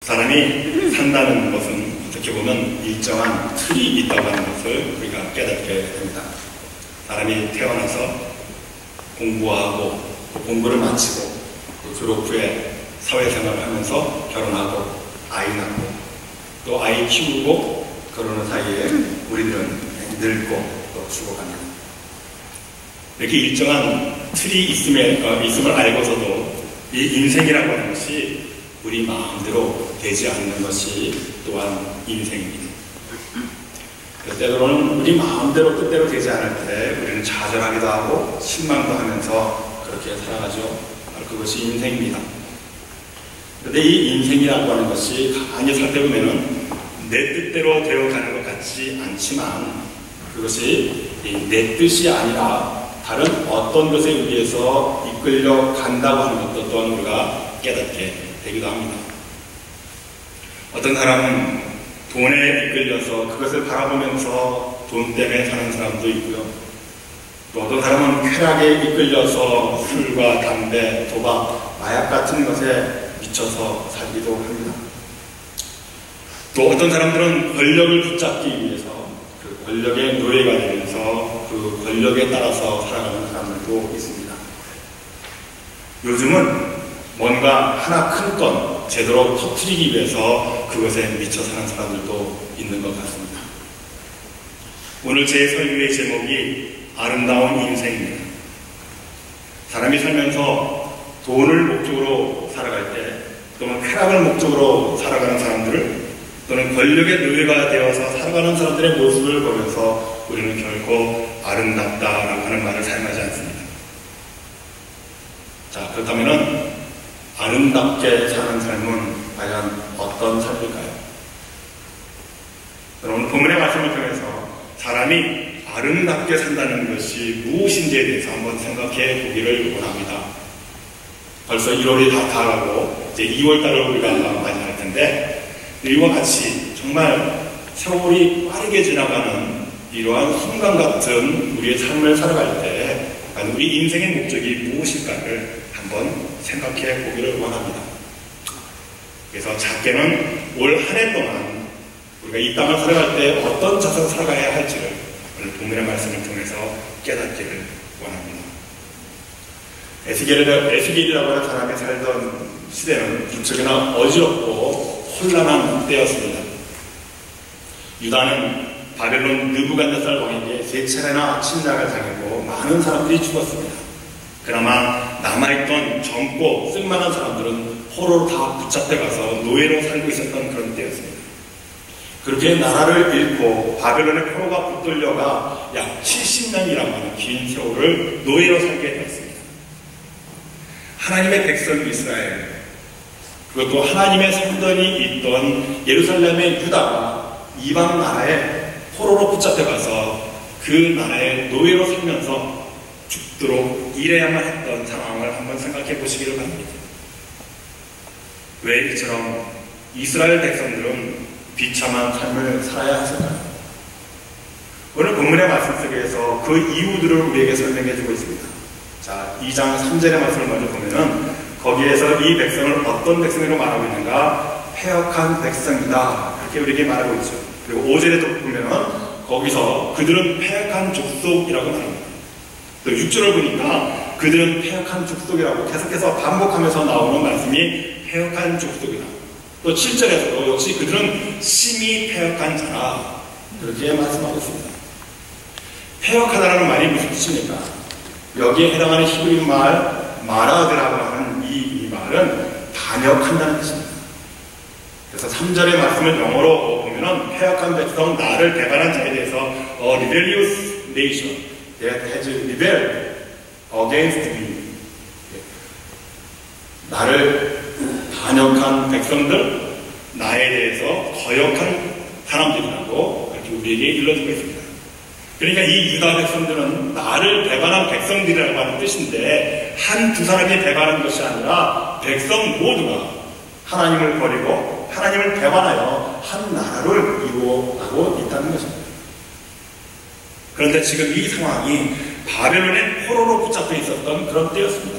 사람이 산다는 것은 어떻게 보면 일정한 틀이 있다고 하는 것을 우리가 깨닫게 됩니다. 사람이 태어나서 공부하고 또 공부를 마치고 또 졸업 후에 사회생활을 하면서 결혼하고 아이 낳고 또 아이 키우고 그러는 사이에 우리들은 늙고 또 죽어갑니다. 이렇게 일정한 틀이 있음을 알고서도 이 인생이라고 하는 것이 우리 마음대로 되지 않는 것이 또한 인생입니다. 때로는 우리 마음대로 뜻대로 되지 않을 때 우리는 좌절하기도 하고 실망도 하면서 그렇게 살아가죠. 바로 그것이 인생입니다. 그런데 이 인생이라고 하는 것이 가만히 살펴보면 내 뜻대로 되어가는 것 같지 않지만 그것이 내 뜻이 아니라 다른 어떤 것에 의해서 이끌려 간다고 하는 것도 또한 우리가 깨닫게 되기도 합니다. 어떤 사람은 돈에 이끌려서 그것을 바라보면서 돈 때문에 사는 사람도 있고요. 또 어떤 사람은 쾌락에 이끌려서 술과 담배, 도박, 마약 같은 것에 미쳐서 살기도 합니다. 또 어떤 사람들은 권력을 붙잡기 위해서 그 권력의 노예가 되면서 그 권력에 따라서 살아가는 사람들도 있습니다. 요즘은 뭔가 하나 큰 건 제대로 터뜨리기 위해서 그것에 미쳐 사는 사람들도 있는 것 같습니다. 오늘 제 설교의 제목이 아름다운 인생입니다. 사람이 살면서 돈을 목적으로 살아갈 때 또는 쾌락을 목적으로 살아가는 사람들을 또는 권력의 노예가 되어서 살아가는 사람들의 모습을 보면서 우리는 결코 아름답다라고 하는 말을 사용하지 않습니다. 자, 그렇다면 아름답게 사는 삶은 과연 어떤 삶일까요? 오늘 본문의 말씀을 통해서 사람이 아름답게 산다는 것이 무엇인지에 대해서 한번 생각해 보기를 원합니다. 벌써 1월이 다 다가고 이제 2월달을 우리가 맞이할 텐데 이와 같이 정말 세월이 빠르게 지나가는 이러한 순간 같은 우리의 삶을 살아갈 때 우리 인생의 목적이 무엇일까를 한번 생각해 보기를 원합니다. 그래서 작게는 올 한 해 동안 우리가 이 땅을 살아갈 때 어떤 자세로 살아가야 할지를 오늘 본문의 말씀을 통해서 깨닫기를 원합니다. 에스겔이라고 하는 사람이 살던 시대는 부쩍이나 어지럽고 혼란한 때였습니다. 유다는 바벨론 느부갓네살 왕에게 3차례나 침략을 당했고 많은 사람들이 죽었습니다. 그나마 남아있던 젊고 쓸만한 사람들은 포로로 다 붙잡혀 가서 노예로 살고 있었던 그런 때였습니다. 그렇게 나라를 잃고 바벨론의 포로가 붙들려가 약 70년이라고 하는 긴 세월을 노예로 살게 되었습니다. 하나님의 백성 이스라엘, 그것도 하나님의 성전이 있던 예루살렘의 유다가 이방 나라에 포로로 붙잡혀가서 그 나라의 노예로 살면서 죽도록 일해야만 했던 상황을 한번 생각해 보시기를 바랍니다. 왜 이처럼 이스라엘 백성들은 비참한 삶을 살아야 했을까요? 오늘 본문의 말씀 속에서 그 이유들을 우리에게 설명해 주고 있습니다. 자, 2장 3절의 말씀을 먼저 보면은 거기에서 이 백성을 어떤 백성으로 말하고 있는가? 패역한 백성이다. 그렇게 우리에게 말하고 있죠. 그리고 5절에 보면은 거기서 그들은 패역한 족속이라고 말합니다. 또 6절을 보니까 그들은 패역한 족속이라고 계속해서 반복하면서 나오는 말씀이 패역한 족속이다. 또 7절에서도 역시 그들은 심히 패역한 자라. 그렇게 말씀하고 있습니다. 패역하다라는 말이 무슨 뜻입니까? 여기에 해당하는 히브리 말 마라드라고 하는 이 말은 반역한다는 뜻입니다. 그래서 3절의 말씀을 영어로 보면은 패역한 백성, 나를 배반한 자에 대해서 rebellious nation that has rebelled against me. 나를 반역한 백성들, 나에 대해서 거역한 사람들이라고 이렇게 우리에게 일러주고 있습니다. 그러니까 이 유다 백성들은 나를 배반한 백성들이라고 하는 뜻인데 한두 사람이 배반한 것이 아니라 백성 모두가 하나님을 버리고 하나님을 배반하여 한 나라를 이루어가고 있다는 것입니다. 그런데 지금 이 상황이 바벨론의 포로로 붙잡혀 있었던 그런 때였습니다.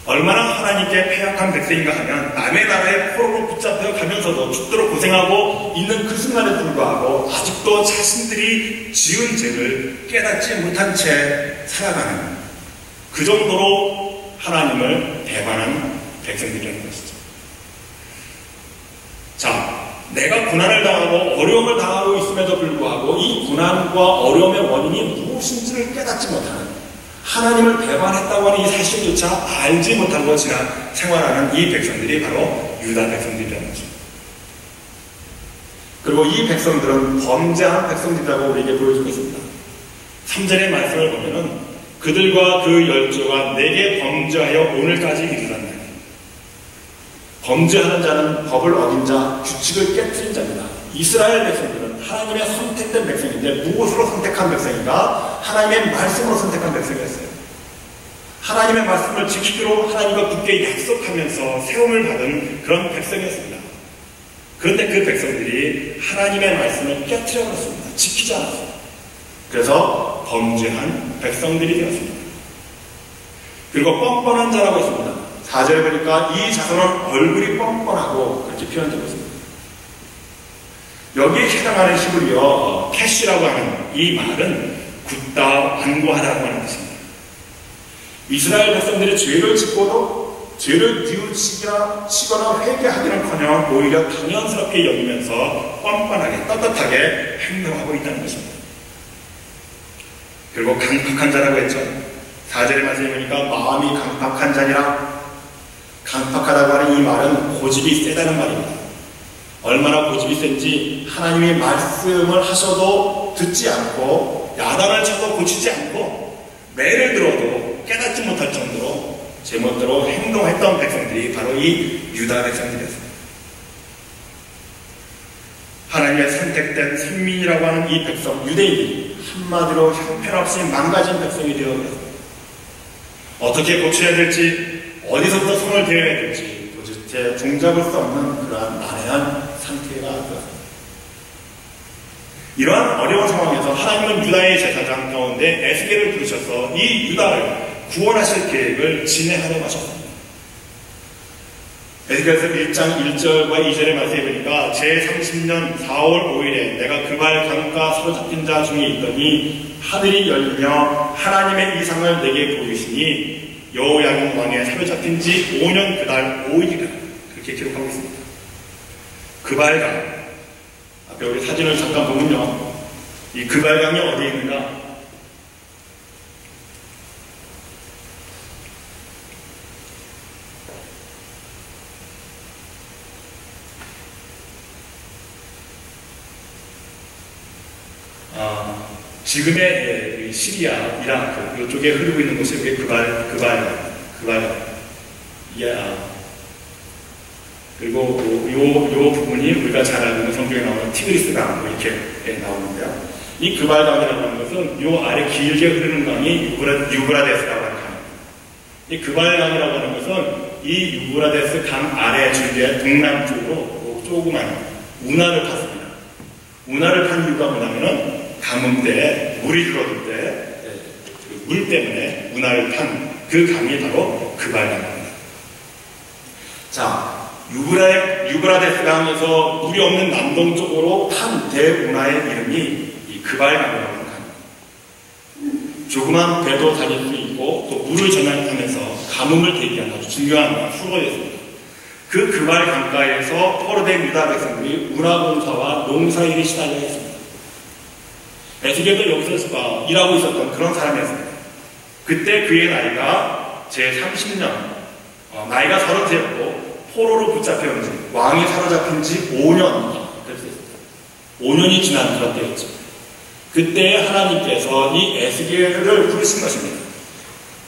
얼마나 하나님께 패역한 백성인가 하면 남의 나라에 포로로 붙잡혀 가면서도 죽도록 고생하고 있는 그 순간에 불구하고 아직도 자신들이 지은 죄를 깨닫지 못한 채 살아가는 그 정도로 하나님을 배반한 백성들이라는 것이죠. 자, 내가 고난을 당하고 어려움을 당하고 있음에도 불구하고 이 고난과 어려움의 원인이 무엇인지를 깨닫지 못하는, 하나님을 배반했다고 하는 이 사실조차 알지 못하고 생활하는 이 백성들이 바로 유다 백성들이라는 거죠. 그리고 이 백성들은 범죄한 백성들이라고 우리에게 보여주고 있습니다. 3절의 말씀을 보면은 그들과 그 12조가 내게 범죄하여 오늘까지 이르렀나니. 범죄하는 자는 법을 어긴 자, 규칙을 깨뜨린 자입니다. 이스라엘 백성들은 하나님의 선택된 백성인데 무엇으로 선택한 백성인가? 하나님의 말씀으로 선택한 백성이었어요. 하나님의 말씀을 지키기로 하나님과 굳게 약속하면서 세움을 받은 그런 백성이었습니다. 그런데 그 백성들이 하나님의 말씀을 깨뜨려 버렸습니다. 지키지 않았어요. 그래서 범죄한 백성들이 되었습니다. 그리고 뻔뻔한 자라고 했습니다. 4절에 보니까 이 자손은 얼굴이 뻔뻔하고 그렇게 표현되고 있습니다. 여기에 해당하는 히브리어 캐시라고 하는 이 말은 굳다, 완고하다고 하는 뜻입니다. 이스라엘 백성들이 죄를 짓고도 죄를 뉘우치거나 회개하기는커녕 오히려 당연스럽게 여기면서 뻔뻔하게 떳떳하게 행동하고 있다는 것입니다. 그리고 강팍한 자라고 했죠. 4절에 말씀해 보니까 마음이 강팍한 자니라. 강팍하다고 하는 이 말은 고집이 세다는 말입니다. 얼마나 고집이 센지 하나님의 말씀을 하셔도 듣지 않고 야단을 쳐도 고치지 않고 매를 들어도 깨닫지 못할 정도로 제멋대로 행동했던 백성들이 바로 이 유다 백성들이었습니다. 하나님의 선택된 선민이라고 하는 이 백성, 유대인들이 한마디로 형편없이 망가진 백성이 되어버렸습니다. 어떻게 고쳐야 될지, 어디서부터 손을 대어야 될지 도대체 종잡을 수 없는 그러한 난해한 상태가 되었습니다. 이러한 어려운 상황에서 하나님은 유다의 제사장 가운데 에스겔을 부르셔서 이 유다를 구원하실 계획을 진행하려고 하셨습니다. 에스겔서 1장 1절과 2절의 말씀에 보니까 제30년 4월 5일에 내가 그발 강가 사로잡힌 자 중에 있더니 하늘이 열리며 하나님의 이상을 내게 보이시니 여호야김 왕에 사로잡힌 지 5년 그달 5일이라 그렇게 기록하고 있습니다. 그발강, 앞에 우리 사진을 잠깐 보면요, 이 그발강이 어디에 있는가? 지금의 시리아, 이라크 이쪽에 흐르고 있는 곳이 여기 그발. 그리고 요 부분이 우리가 잘 알고 있는 성경에 나오는 티그리스강 이렇게 나오는데요. 이 그발강이라고 하는 것은 요 아래 길게 흐르는 강이 유브라데스라고 하는 강입니다. 이 그발강이라고 하는 것은 이 유브라데스 강 아래 줄기의 동남쪽으로 조그만 운하를 팠습니다. 운하를 판 이유가 뭐냐면은 가뭄 때, 물이 줄어들 때, 물 때문에 운하를 탄 그 강이 바로 그발강입니다. 자, 유브라데스 강에서 물이 없는 남동쪽으로 탄 대운하의 이름이 이 그발강이라고 하는 강입니다. 조그만 배도 다닐 수 있고 또 물을 전환하면서 가뭄을 대비하는 아주 중요한 수로였습니다. 그 그발 강가에서 포로된 유다 백성들이 운하공사와 농사일에 시달려 했습니다. 에스겔도 여기서 일하고 있었던 그런 사람이었습니다. 그때 그의 나이가 제30년, 나이가 30이었고 포로로 붙잡혀 온 지, 왕이 사로잡힌 지 5년, 5년이 지난 그런 때였죠. 그때 하나님께서 이 에스겔을 부르신 것입니다.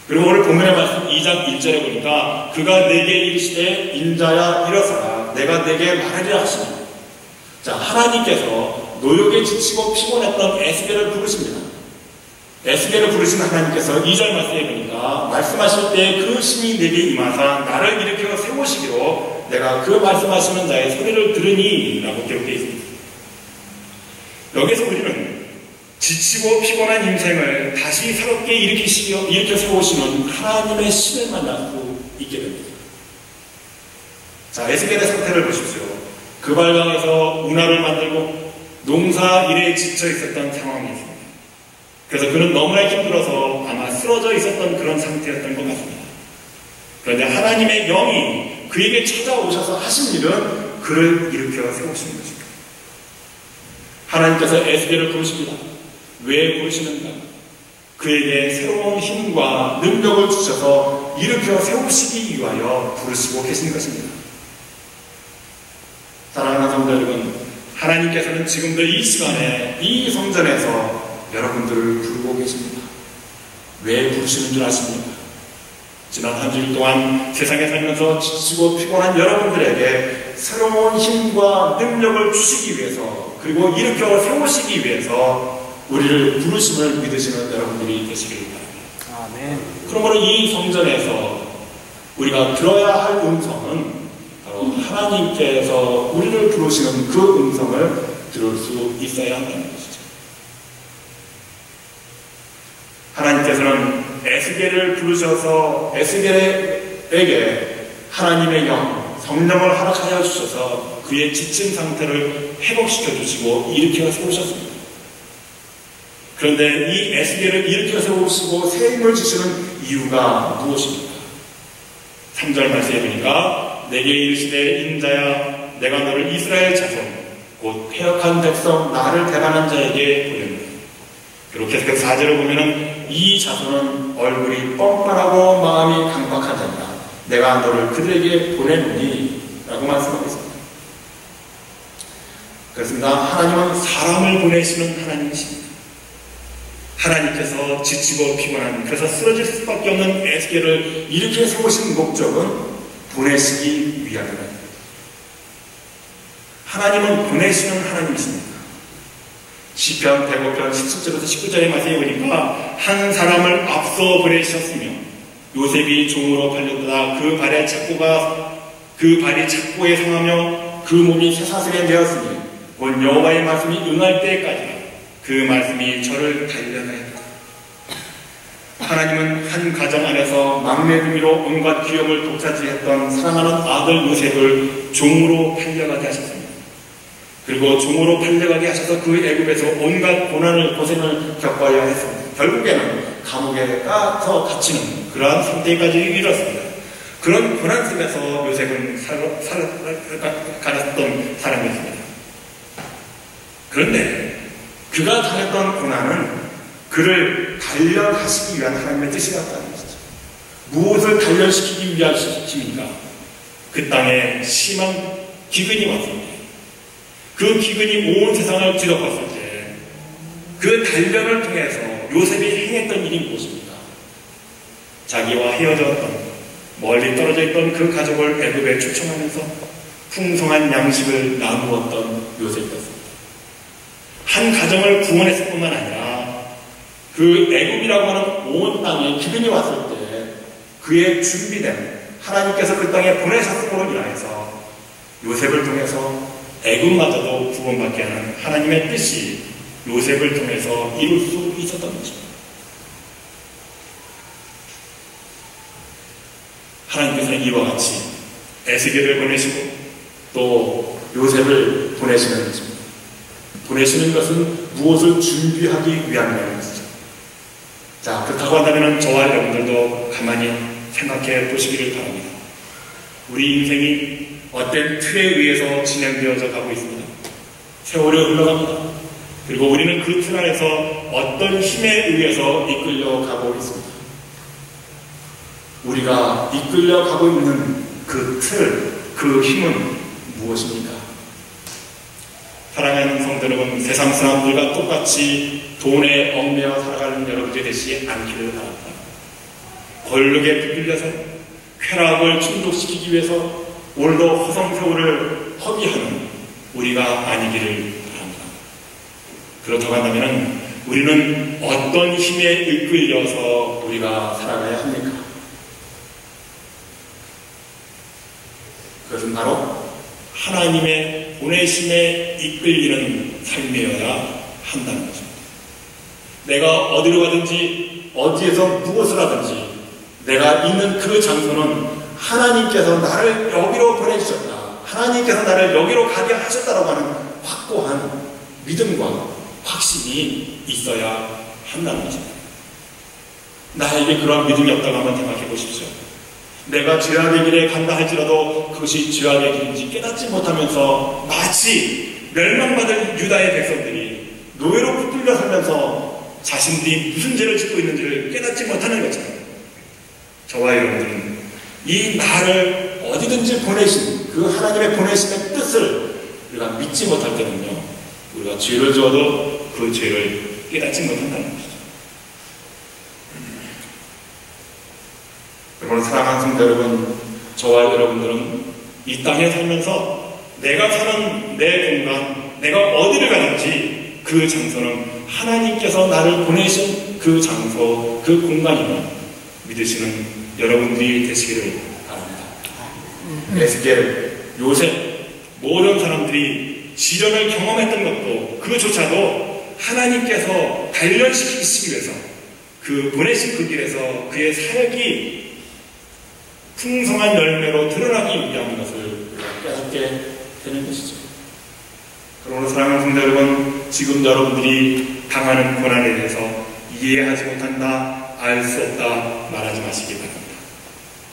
그리고 오늘 본문의 말씀 2장 1절에 보니까 그가 내게 이르시되 인자야 일어서라 내가 내게 말하리라 하시니. 자, 하나님께서 노역에 지치고 피곤했던 에스겔을 부르십니다. 에스겔을 부르신 하나님께서 2절 말씀에 보니까 말씀하실 때 그 신이 내게 임하사 나를 일으켜 세우시기로 내가 그 말씀하시는 자의 소리를 들으니 라고 기록되어 있습니다. 여기서 우리는 지치고 피곤한 인생을 다시 새롭게 일으켜 세우시는 하나님의 신을 만났고 있게 됩니다. 자, 에스겔의 상태를 보십시오. 그 발광에서 운하를 만들고 농사 일에 지쳐 있었던 상황이 있습니다. 그래서 그는 너무나 힘들어서 아마 쓰러져 있었던 그런 상태였던 것 같습니다. 그런데 하나님의 영이 그에게 찾아오셔서 하신 일은 그를 일으켜 세우시는 것입니다. 하나님께서 에스겔을 부르십니다. 왜 부르시는가? 그에게 새로운 힘과 능력을 주셔서 일으켜 세우시기 위하여 부르시고 계신 것입니다. 사랑하는 성도 여러분, 하나님께서는 지금도 이 시간에 이 성전에서 여러분들을 부르고 계십니다. 왜 부르시는 줄 아십니까? 지난 한 주일 동안 세상에 살면서 지치고 피곤한 여러분들에게 새로운 힘과 능력을 주시기 위해서, 그리고 일으켜 세우시기 위해서 우리를 부르심을 믿으시는 여러분들이 되시길 바랍니다. 아멘. 그러므로 이 성전에서 우리가 들어야 할 음성은 바로 하나님께서 우리를 부르시는 그 음성을 들을 수 있어야 한다는 것이죠. 하나님께서는 에스겔을 부르셔서 에스겔에게 하나님의 영, 성령을 허락하여 주셔서 그의 지친 상태를 회복시켜 주시고 일으켜 세우셨습니다. 그런데 이 에스겔을 일으켜 세우시고 새 힘을 주시는 이유가 무엇입니까? 3절 말씀에 보니까 내게 이르시되 인자야 내가 너를 이스라엘 자손 곧 패역한 백성 나를 대반한 자에게 보냈노라. 그리고 계속해서 4절을 보면은 이 자손은 얼굴이 뻔뻔하고 마음이 강박한 자니라 내가 너를 그들에게 보내노니 라고 말씀하고 있습니다. 그렇습니다. 하나님은 사람을 보내시는 하나님이십니다. 하나님께서 지치고 피곤한, 그래서 쓰러질 수밖에 없는 에스겔을 일으켜 세우신 목적은 보내시기 위함입니다. 하나님은 보내시는 하나님이십니다. 시편 105편 17절에서 19절의 말씀에 보니까 한 사람을 앞서 보내셨으며 요셉이 종으로 팔렸다. 그 발이 착고에 상하며 그 몸이 쇠사슬에 되었으니 곧 여호와의 말씀이 응할 때까지 그 말씀이 저를 단련하였다. 하나님은 한 가정 안에서 막내둥이로 온갖 기업을 독차지했던 사랑하는 아들 요셉을 종으로 팔려가게 하셨습니다. 그리고 종으로 팔려가게 하셔서 그 애굽에서 온갖 고생을 겪어야 했습니다. 결국에는 감옥에 가서 갇히는 그러한 상태까지 이르렀습니다. 그런 고난 속에서 요셉은 살았던 사람이었습니다. 그런데 그가 당했던 고난은 그를 단련하시기 위한 하나님의 뜻이었다는 것이죠. 무엇을 단련시키기 위하십니까? 그 땅에 심한 기근이 왔습니다. 그 기근이 온 세상을 뒤덮었을 때 그 단련을 통해서 요셉이 행했던 일이 무엇입니까? 자기와 헤어졌던, 멀리 떨어져 있던 그 가족을 애굽에 초청하면서 풍성한 양식을 나누었던 요셉이었습니다. 한 가정을 구원했을 뿐만 아니라 그 애굽이라고 하는 온 땅에 기근이 왔을 때 그의 준비된, 하나님께서 그 땅에 보내셨음으로 인하여서 요셉을 통해서 애굽마저도 구원받게 하는 하나님의 뜻이 요셉을 통해서 이룰 수 있었던 것입니다. 하나님께서는 이와 같이 에스겔을 보내시고 또 요셉을 보내시는 것입니다. 보내시는 것은 무엇을 준비하기 위함이라는 것이죠. 자, 그렇다고 한다면 저와 여러분들도 가만히 생각해 보시기를 바랍니다. 우리 인생이 어떤 틀에 의해서 진행되어져 가고 있습니다. 세월이 흘러갑니다. 그리고 우리는 그 틀 안에서 어떤 힘에 의해서 이끌려 가고 있습니다. 우리가 이끌려 가고 있는 그 틀, 그 힘은 무엇입니까? 사랑하는 성도 여러분, 세상 사람들과 똑같이 돈에 얽매여 살아가는 여러분들이 되시지 않기를 바랍니다. 권력에 부풀려서 쾌락을 충족시키기 위해서 오늘도 허송세월을 허비하는 우리가 아니기를 바랍니다. 그렇다고 한다면 우리는 어떤 힘에 이끌려서 우리가 살아가야 합니까? 그것은 바로 하나님의 보내심에 이끌리는 삶이어야 한다는 것입니다. 내가 어디로 가든지 어디에서 무엇을 하든지 내가 있는 그 장소는 하나님께서 나를 여기로 보내주셨다, 하나님께서 나를 여기로 가게 하셨다라고 하는 확고한 믿음과 확신이 있어야 한다는 것입니다. 나에게 그러한 믿음이 없다고 한번 생각해 보십시오. 내가 죄악의 길에 간다 할지라도 그것이 죄악의 길인지 깨닫지 못하면서 마치 멸망받을 유다의 백성들이 노예로 붙들려 살면서 자신들이 무슨 죄를 짓고 있는지를 깨닫지 못하는 것처럼, 저와 여러분들은 이 나를 어디든지 보내신 그 하나님의 보내심의 뜻을 우리가 믿지 못할 때는요, 우리가 죄를 지어도 그 죄를 깨닫지 못한다는 것이죠. 여러분, 사랑하는 성도 여러분, 저와 여러분들은 이 땅에 살면서 내가 사는 내 공간, 내가 어디를 가든지 그 장소는 하나님께서 나를 보내신 그 장소, 그 공간임을 믿으시는 여러분들이 되시기를 바랍니다. 에스겔, 요셉, 모든 사람들이 시련을 경험했던 것도 그조차도 하나님께서 단련시키시기 위해서 그 보내신 그 길에서 그의 사역이 풍성한 열매로 드러나기 위한 것을 깨닫게 되는 것이죠. 그러므로 사랑하는 성도 여러분, 지금 여러분들이 당하는 고난에 대해서 이해하지 못한다, 알 수 없다 말하지 마시기 바랍니다.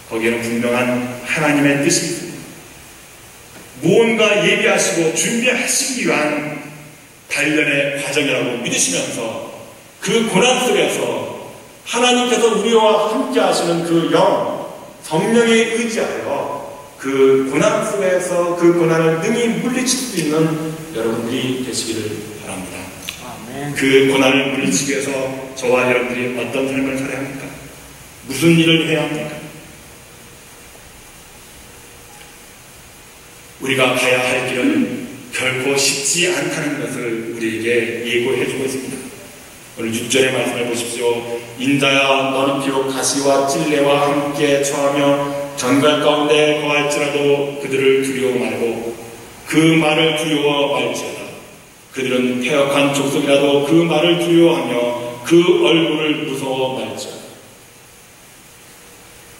거기에는 분명한 하나님의 뜻이 있습니다. 무언가 예비하시고 준비하시기 위한 단련의 과정이라고 믿으시면서 그 고난 속에서 하나님께서 우리와 함께 하시는 그 영, 성령에 의지하여 그 고난 속에서 그 고난을 능히 물리칠 수 있는 여러분들이 되시기를 바랍니다. 아멘. 그 고난을 물리치기 위해서 저와 여러분들이 어떤 삶을 살아야 합니까? 무슨 일을 해야 합니까? 우리가 가야 할 길은 결코 쉽지 않다는 것을 우리에게 예고해 주고 있습니다. 오늘 6절의 말씀을 보십시오. 인자야, 너는 비록 가시와 찔레와 함께 처하며 전갈 가운데 거할지라도 그들을 두려워 말고 그 말을 두려워 말지어다. 그들은 패역한 족속이라도 그 말을 두려워하며 그 얼굴을 무서워 말지어다.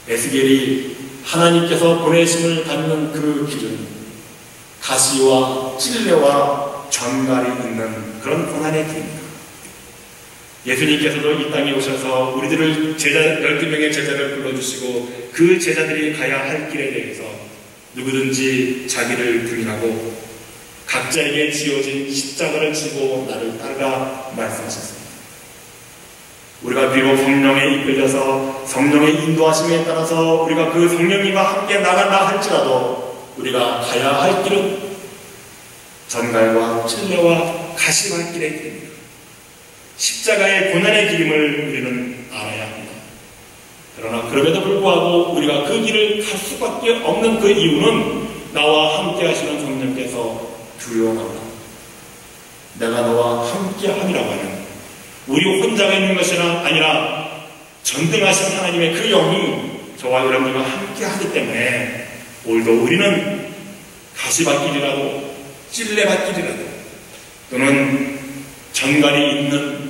에스겔이 하나님께서 보내심을 받는 그 길은 가시와 찔레와 전갈이 있는 그런 고난의 길입니다. 예수님께서도 이 땅에 오셔서 우리들을 12명의 제자를 불러주시고 그 제자들이 가야 할 길에 대해서 누구든지 자기를 부인하고 각자에게 지어진 십자가를 지고 나를 따르라 말씀하셨습니다. 우리가 비록 성령에 이끌려서 성령의 인도하심에 따라서 우리가 그 성령님과 함께 나간다 할지라도 우리가 가야 할 길은 전갈과 찔레와 가시와 길의 길입니다. 십자가의 고난의 길임을 우리는 알아야 합니다. 그러나 그럼에도 불구하고 우리가 그 길을 갈 수밖에 없는 그 이유는 나와 함께 하시는 성령께서 두려워한다. 내가 너와 함께 함이라고 하는, 우리 혼자가 있는 것이 아니라 전등하신 하나님의 그 영이 저와 여러분들과 함께 하기 때문에 오늘도 우리는 가시밭길이라도 찔레밭길이라도 또는 전갈이 있는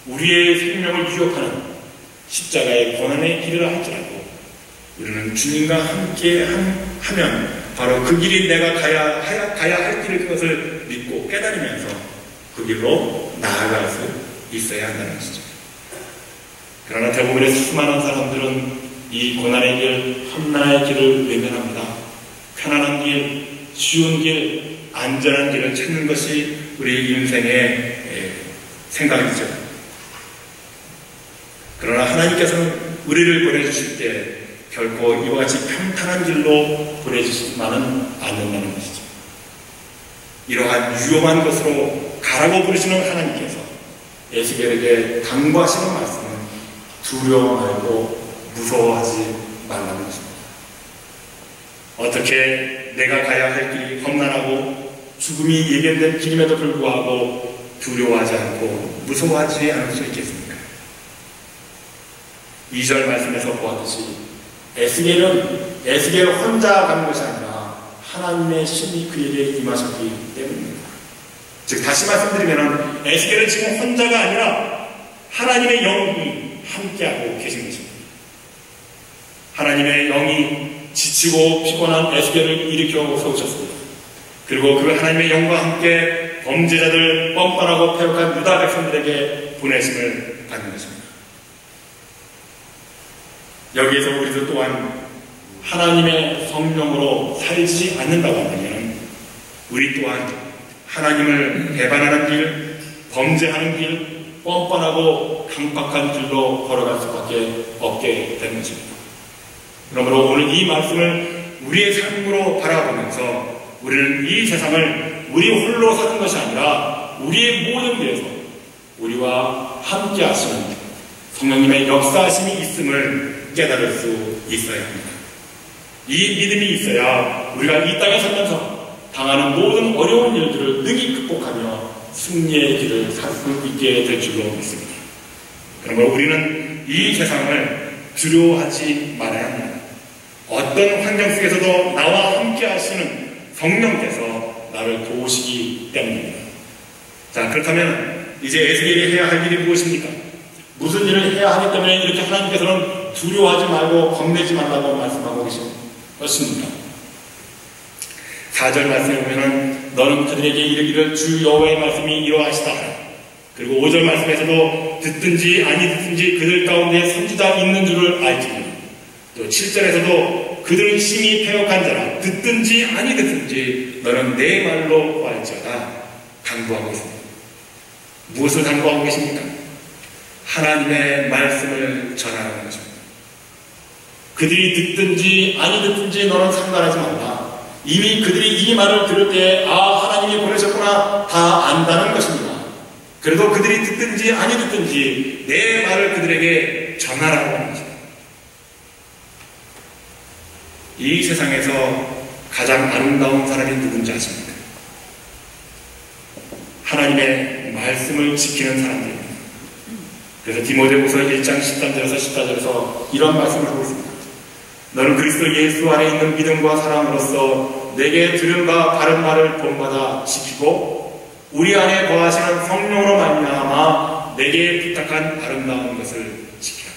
우리의 생명을 유혹하는 십자가의 고난의 길을 할지라도 우리는 주님과 함께 하면 바로 그 길이 내가 가야 할 길을 그것을 믿고 깨달으면서 그 길로 나아갈 수 있어야 한다는 것이죠. 그러나 대부분의 수많은 사람들은 이 고난의 길, 험난의 길을 외면합니다. 편안한 길, 쉬운 길, 안전한 길을 찾는 것이 우리 인생의 생각이죠. 그러나 하나님께서는 우리를 보내주실 때 결코 이와 같이 평탄한 길로 보내주시지만은 않는다는 것이죠. 이러한 위험한 것으로 가라고 부르시는 하나님께서 에스겔에게 당부하시는 말씀은 두려워 말고 무서워하지 말라는 것입니다. 어떻게 내가 가야 할 길이 험난하고 죽음이 예견된 길임에도 불구하고 두려워하지 않고 무서워하지 않을 수 있겠습니까? 2절 말씀에서 보았듯이 에스겔 혼자 간 것이 아니라 하나님의 신이 그에게 임하셨기 때문입니다. 즉 다시 말씀드리면 에스겔은 지금 혼자가 아니라 하나님의 영이 함께하고 계신 것입니다. 하나님의 영이 지치고 피곤한 에스겔을 일으켜 세우셨습니다. 그리고 그 하나님의 영과 함께 범죄자들, 뻔뻔하고 패역한 유다 백성들에게 보내심을 받는 것입니다. 여기에서 우리도 또한 하나님의 성령으로 살지 않는다고 한다면 우리 또한 하나님을 배반하는 길, 범죄하는 길, 뻔뻔하고 강박한 길로 걸어갈 수밖에 없게 되는 것입니다. 그러므로 오늘 이 말씀을 우리의 삶으로 바라보면서 우리는 이 세상을 우리 홀로 사는 것이 아니라 우리의 모든 데에서 우리와 함께 하시는 성령님의 역사하심이 있음을 깨달을 수 있어야 합니다. 이 믿음이 있어야 우리가 이 땅에 살면서 당하는 모든 어려운 일들을 능히 극복하며 승리의 길을 살 수 있게 될 줄로 믿습니다. 그러므로 우리는 이 세상을 두려워하지 말아야 합니다. 어떤 환경 속에서도 나와 함께 하시는 성령께서 나를 도우시기 때문입니다. 자, 그렇다면 이제 에스겔이 해야 할 일이 무엇입니까? 무슨 일을 해야 하기 때문에 이렇게 하나님께서는 두려워하지 말고 겁내지 말라고 말씀하고 계신 것입니까? 4절 말씀에 보면 너는 그들에게 이르기를 주 여호와의 말씀이 이러하시다. 그리고 5절 말씀에서도 듣든지 아니 듣든지 그들 가운데 선지자 있는 줄을 알지니, 또 7절에서도 그들은 심히 패역한 자라 듣든지 아니 듣든지 너는 내 말로 구할지어다 당부하고 있습니다. 무엇을 당부하고 계십니까? 하나님의 말씀을 전하는 것입니다. 그들이 듣든지 아니 듣든지 너는 상관하지 말라. 이미 그들이 이 말을 들을 때 하나님이 보내셨구나 다 안다는 것입니다. 그래도 그들이 듣든지 아니 듣든지 내 말을 그들에게 전하라고 하는 것입니다. 이 세상에서 가장 아름다운 사람이 누군지 아십니까? 하나님의 말씀을 지키는 사람들입니다. 그래서 디모데후서 1장 13절에서 14절에서 이런 말씀을 하고 있습니다. 너는 그리스도 예수 안에 있는 믿음과 사랑으로서 내게 들은 바 바른 말을 본받아 지키고 우리 안에 거하시는 성령으로 말미암아 내게 부탁한 아름다운 것을 지키라.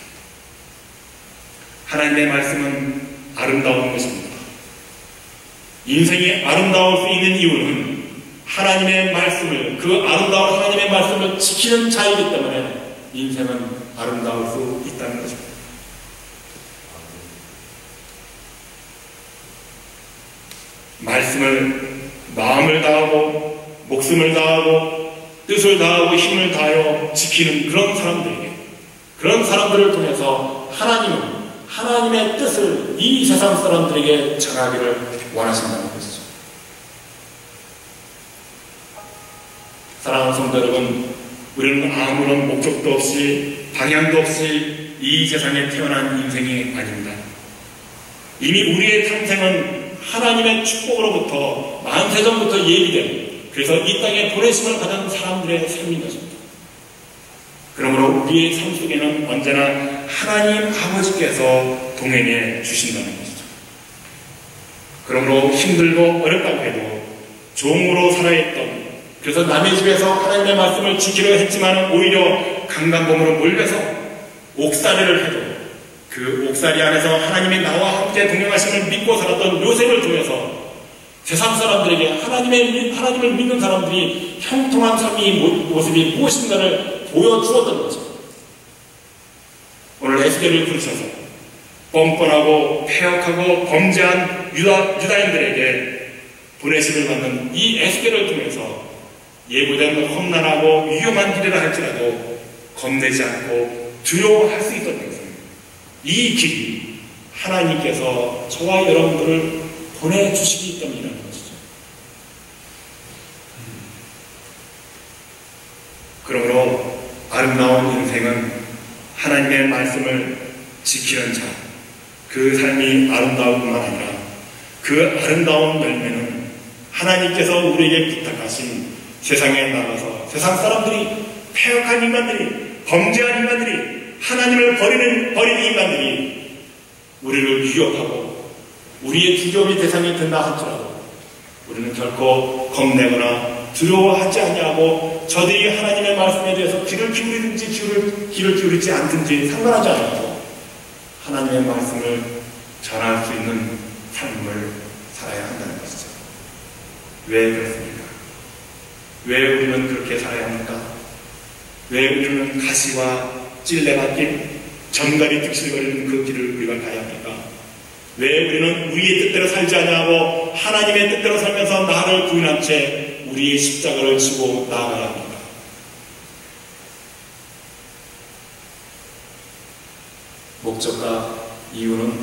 하나님의 말씀은 아름다운 것입니다. 인생이 아름다울 수 있는 이유는 하나님의 말씀을, 그 아름다운 하나님의 말씀을 지키는 자이기 때문에 인생은 아름다울 수 있다는 것입니다. 말씀을 마음을 다하고 목숨을 다하고 뜻을 다하고 힘을 다하여 지키는 그런 사람들에게, 그런 사람들을 통해서 하나님은 하나님의 뜻을 이 세상 사람들에게 전하기를 원하신다는 것이죠. 사랑하는 성도 여러분, 우리는 아무런 목적도 없이 방향도 없이 이 세상에 태어난 인생이 아닙니다. 이미 우리의 탄생은 하나님의 축복으로부터 만세전부터 예비된, 그래서 이 땅에 보내심을 받은 사람들의 삶인 것입니다. 그러므로 우리의 삶 속에는 언제나 하나님 아버지께서 동행해 주신다는 것이죠. 그러므로 힘들고 어렵다고 해도 종으로 살아있던, 그래서 남의 집에서 하나님의 말씀을 지키려 했지만 오히려 강간범으로 몰려서 옥살이를 해도 그 옥살이 안에서 하나님이 나와 함께 동행하심을 믿고 살았던 요셉을 통해서 세상 사람들에게 하나님을 믿는 사람들이 형통한 삶의 모습이 무엇인가를 보여주었던 거죠. 오늘 에스겔을 부르셔서 뻔뻔하고 패역하고 범죄한 유다인들에게 보내심을 받는 이 에스겔을 통해서 예고된 험난하고 위험한 길이라 할지라도 겁내지 않고 두려워할 수 있었던 것입니다. 이 길이 하나님께서 저와 여러분들을 보내주시기 때문이라는 것이죠. 그러므로 아름다운 인생은 하나님의 말씀을 지키는 자, 그 삶이 아름다울 뿐만 아니라 그 아름다운 열매는 하나님께서 우리에게 부탁하신 세상에 나가서 세상 사람들이, 패역한 인간들이, 범죄한 인간들이, 하나님을 버리는 인간들이 우리를 위협하고 우리의 두려움의 대상이 된다 할지라도 우리는 결코 겁내거나 두려워하지 아니하고 저들이 하나님의 말씀에 대해서 귀를 기울이든지 귀를 기울이지 않든지 상관하지 않아도 하나님의 말씀을 전할 수 있는 삶을 살아야 한다는 것이죠. 왜 그렇습니까? 왜 우리는 그렇게 살아야 합니까? 왜 우리는 가시와 찔레가 낀 정갈이 득실거리는 그 길을 우리가 가야 합니까? 왜 우리는 우리의 뜻대로 살지 아니하고 하나님의 뜻대로 살면서 나를 부인한 채 우리의 십자가를 지고 나아가야 합니까? 목적과 이유는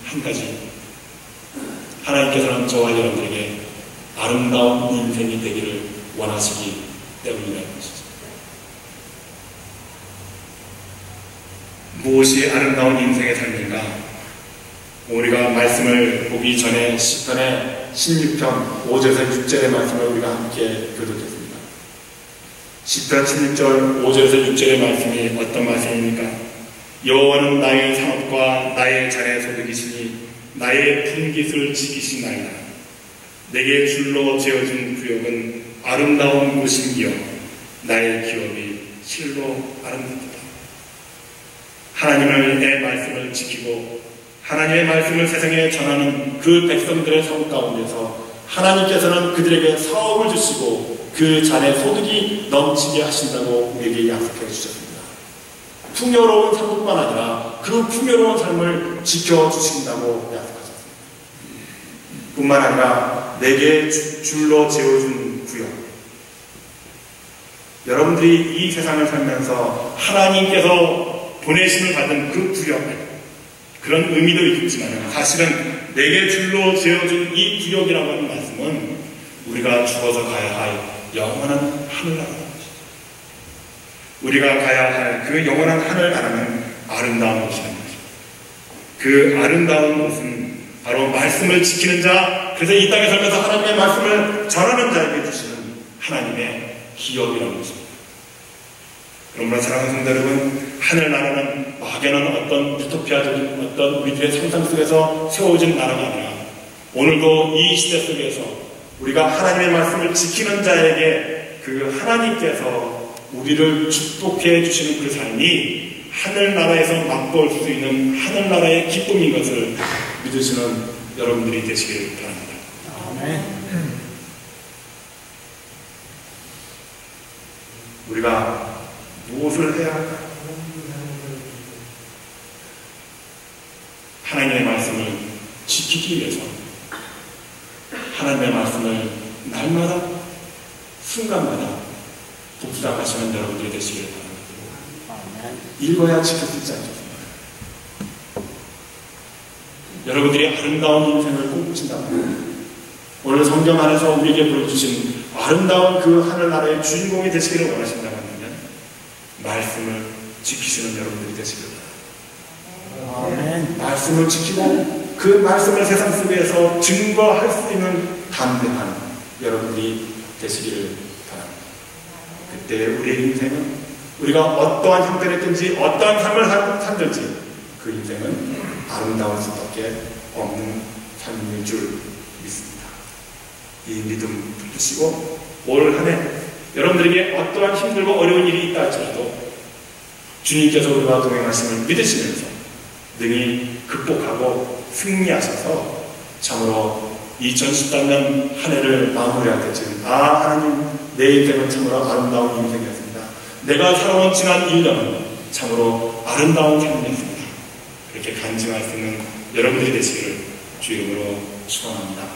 한 가지. 하나님께서는 저와 여러분들에게 아름다운 인생이 되기를 원하시기 때문이라는 것이죠. 무엇이 아름다운 인생의 삶인가? 우리가 말씀을 보기 전에 시편의 16편 5절에서 6절의 말씀을 우리가 함께 교독했습니다. 시편 16절 5절에서 6절의 말씀이 어떤 말씀입니까? 여호와는 나의 산업과 나의 잔의 소득이시니 나의 분깃을 지키시나이다. 내게 줄로 지어준 구역은 아름다운 곳이며 나의 기업이 실로 아름답다. 하나님을 내 말씀을 지키고 하나님의 말씀을 세상에 전하는 그 백성들의 삶 가운데서 하나님께서는 그들에게 사업을 주시고 그 잔의 소득이 넘치게 하신다고 우리에게 약속해 주셨습니다. 풍요로운 삶뿐만 아니라 그 풍요로운 삶을 지켜주신다고 약속하셨습니다. 뿐만 아니라 내게 줄로 지어준 구역. 여러분들이 이 세상을 살면서 하나님께서 보내심을 받은 그 구역, 그런 의미도 있지만 사실은 내게 줄로 지어준 이 구역이라고 하는 말씀은 우리가 죽어서 가야 할 영원한 하늘나라. 우리가 가야 할 그 영원한 하늘나라는 아름다운 곳이라는 것입니다. 그 아름다운 곳은 바로 말씀을 지키는 자, 그래서 이 땅에 살면서 하나님의 말씀을 전하는 자에게 주시는 하나님의 기업이라는 것입니다. 그러므로 사랑하는 성도 여러분, 하늘나라는 막연한 어떤 유토피아적인 어떤 우리들의 상상 속에서 세워진 나라가 아니라 오늘도 이 시대 속에서 우리가 하나님의 말씀을 지키는 자에게 그 하나님께서 우리를 축복해 주시는 그 삶이 하늘나라에서 맛볼 수 있는 하늘나라의 기쁨인 것을 믿으시는 여러분들이 되시길 바랍니다. 아멘. 우리가 무엇을 해야 할까? 하나님의 말씀을 지키기 위해서 하나님의 말씀을 날마다 순간마다 복수당하시는 여러분들이 되시길 바랍니다. 읽어야 지킬 수 있지 않겠습니까? 여러분들이 아름다운 인생을 꿈꾸신다면 오늘 성경 안에서 우리에게 보여주신 아름다운 그 하늘나라의 주인공이 되시기를 원하신다면 말씀을 지키시는 여러분들이 되시길 바랍니다. 말씀을 지키고 그 말씀을 세상 속에서 증거할 수 있는 담대한 여러분들이 되시기를 바랍니다. 그때 우리의 인생은 우리가 어떠한 형태를 했든지 어떠한 삶을 살든지 그 인생은 아름다울 수밖에 없는 삶일 줄 믿습니다. 이 믿음 붙드시고 올 한 해 여러분들에게 어떠한 힘들고 어려운 일이 있다 할지라도 주님께서 우리와 동행하심을 믿으시면서 능히 극복하고 승리하셔서 참으로 2013년 한 해를 마무리할 때쯤 하나님 내 인생은 참으로 아름다운 인생이었습니다. 내가 살아온 지난 1년은 참으로 아름다운 삶이었습니다. 그렇게 간증할 수 있는 여러분들이 되시기를 주의 이름으로 축원합니다.